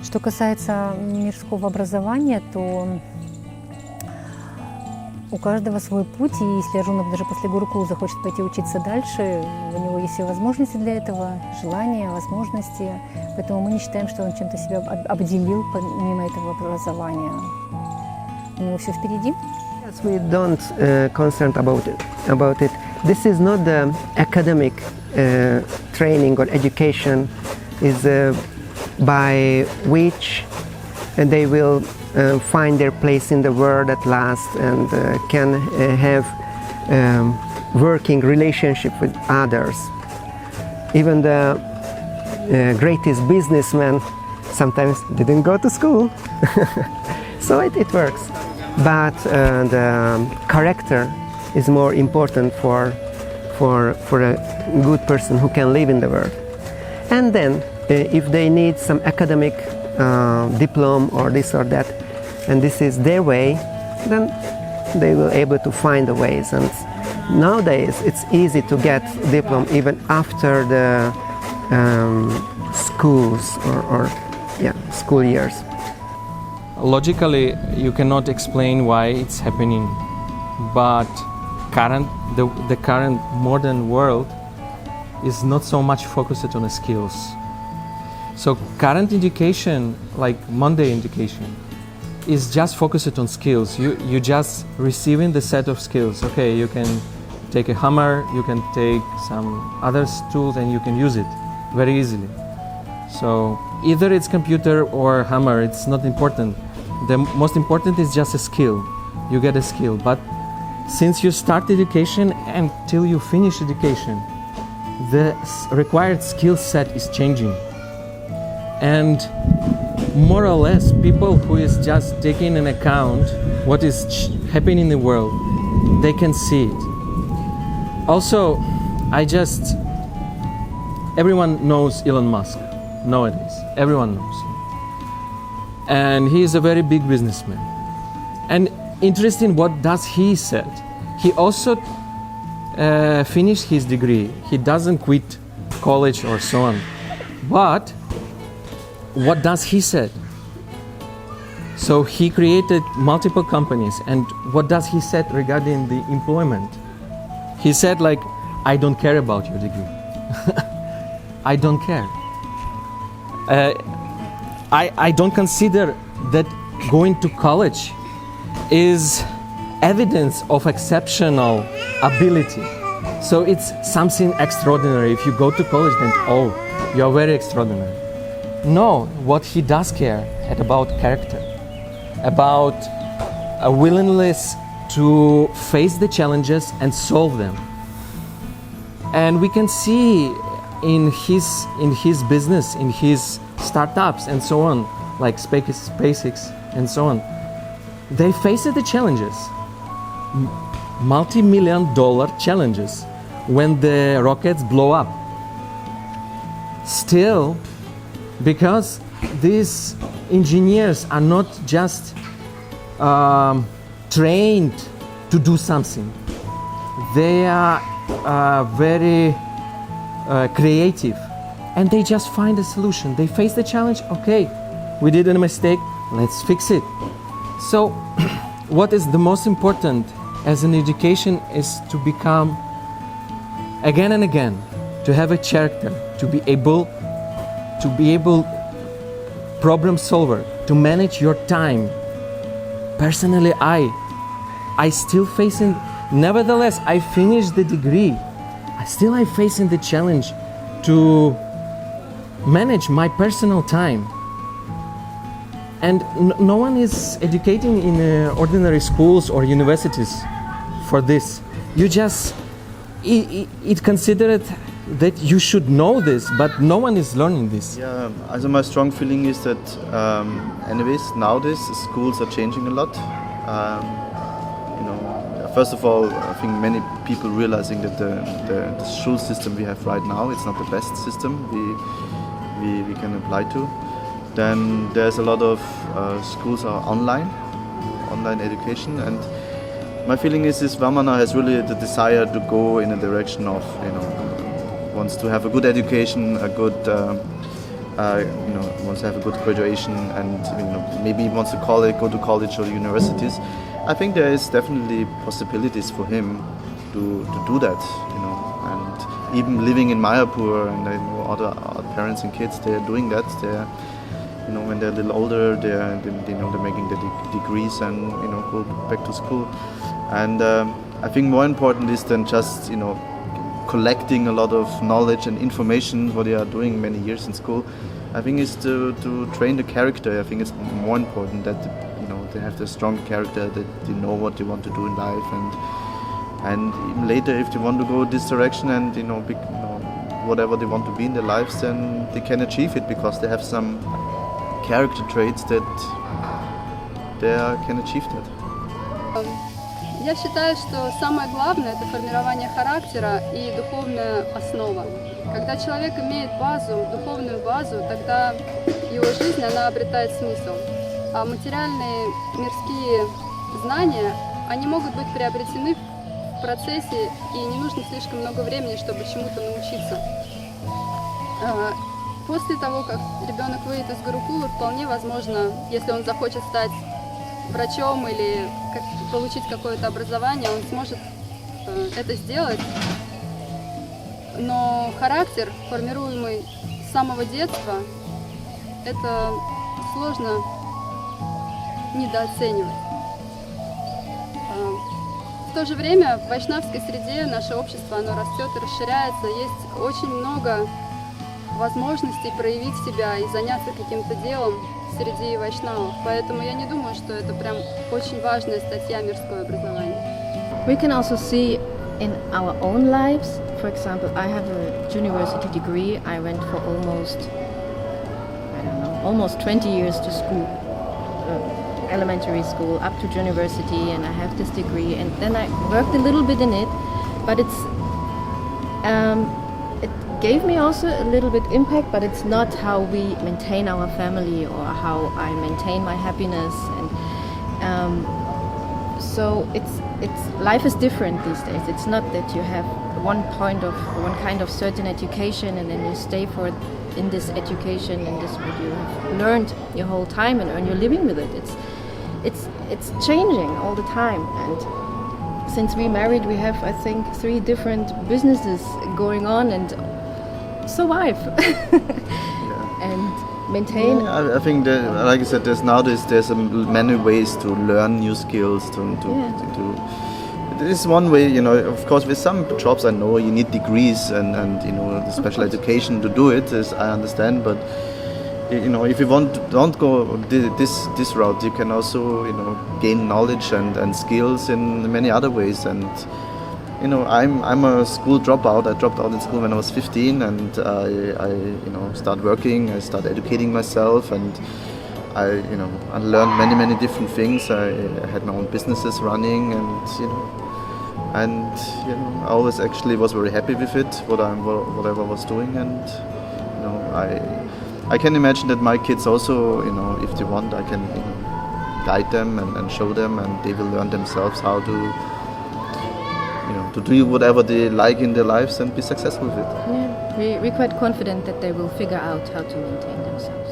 Что касается мирского образования, то у каждого свой путь, и если ребенок даже после гурукулы захочет пойти учиться дальше, у него есть все возможности для этого, желания, возможности. Поэтому мы не считаем, что он чем-то себя обделил помимо этого образования. У него все впереди. Yes, we don't concerned about it. This is not the academic training or education is by which they will find their place in the world at last and can have working relationship with others. Even the greatest businessmen sometimes didn't go to school, so it works. But the character is more important for a good person who can live in the world. And then if they need some academic diploma or this or that, and this is their way, then they will able to find the ways. And nowadays it's easy to get diploma even after the schools or school years. Logically, you cannot explain why it's happening, but the current modern world is not so much focused on the skills. So current education, like Monday education, is just focused on skills. You just receiving the set of skills. Okay, you can take a hammer, you can take some other tools, and you can use it very easily. So either it's computer or hammer, it's not important. The most important is just a skill. You get a skill. But since you start education until you finish education, the required skill set is changing. And more or less, people who is just taking into account what is happening in the world, they can see it. Also, everyone knows Elon Musk nowadays. Everyone knows him. And he is a very big businessman. And interesting, what does he said? He also finished his degree. He doesn't quit college or so on. But what does he said? So he created multiple companies, and what does he said regarding the employment? He said like, I don't care about your degree. I don't care. I don't consider that going to college is evidence of exceptional ability. So it's something extraordinary. If you go to college, then you are very extraordinary. No, what he does care about character, about a willingness to face the challenges and solve them. And we can see in his business, in his startups and so on, like SpaceX and so on, they face the challenges, multi-million-dollar challenges when the rockets blow up. Still, because these engineers are not just trained to do something, they are very creative, and they just find a solution. They face the challenge. Okay, we did a mistake, let's fix it. So what is the most important as an education is to become again and again, to have a character, to be able problem solver, to manage your time. Personally, I still facing, nevertheless I finished the degree, I facing the challenge to manage my personal time. And no one is educating in ordinary schools or universities for this. You just, it considered that you should know this, but no one is learning this. Yeah, also my strong feeling is that anyways, nowadays schools are changing a lot. First of all, I think many people realizing that the school system we have right now, it's not the best system we can apply to. Then there's a lot of schools are online education, and my feeling is Vamana has really the desire to go in a direction of, wants to have a good education, a good wants to have a good graduation, and maybe he wants to go to college or universities. I think there is definitely possibilities for him to do that, and even living in Mayapur, and I know other parents and kids, they're doing that. They're, when they're a little older, they're making the degrees and go back to school. And I think more important is than just collecting a lot of knowledge and information, what they are doing many years in school. I think is to train the character. I think it's more important that they have the strong character, that they know what they want to do in life, and even later if they want to go this direction and whatever they want to be in their lives, then they can achieve it because they have some character traits that they can achieve that. Я считаю, что самое главное – это формирование характера и духовная основа. Когда человек имеет базу, духовную базу, тогда его жизнь, она обретает смысл. А материальные мирские знания, они могут быть приобретены в процессе, и не нужно слишком много времени, чтобы чему-то научиться. После того, как ребенок выйдет из гурукулы, вполне возможно, если он захочет стать врачом или получить какое-то образование, он сможет это сделать. Но характер, формируемый с самого детства, это сложно недооценивать. В то же время в вайшнавской среде наше общество, оно растет и расширяется. Есть очень много возможностей проявить себя и заняться каким-то делом среди вайшнавов. Поэтому я не думаю, что это прям очень важная статья мирского образования. We can also see in our own lives. For example, I have a university degree. I went for almost 20 years to school, elementary school, up to university, and I have this degree. And then I worked a little bit in it, but it gave me also a little bit impact, but it's not how we maintain our family or how I maintain my happiness. And so life is different these days. It's not that you have one kind of certain education and then you stay in this education and this what you have learned your whole time and earn your living with it. It's changing all the time. And since we married, we have, I think, 3 different businesses going on and survive and maintain. Yeah, I think that, like I said, there's many ways to learn new skills. This is one way, of course, with some jobs I know you need degrees and the special education to do it, as I understand, but if you don't go this route, you can also gain knowledge and skills in many other ways. And I'm a school dropout. I dropped out in school when I was 15, and I started working. I started educating myself, and I learned many different things. I had my own businesses running, and I always actually was very happy with it, whatever I was doing, and I can imagine that my kids also, if they want, I can guide them and show them, and they will learn themselves how to do whatever they like in their lives and be successful with it. Yeah, we're quite confident that they will figure out how to maintain themselves.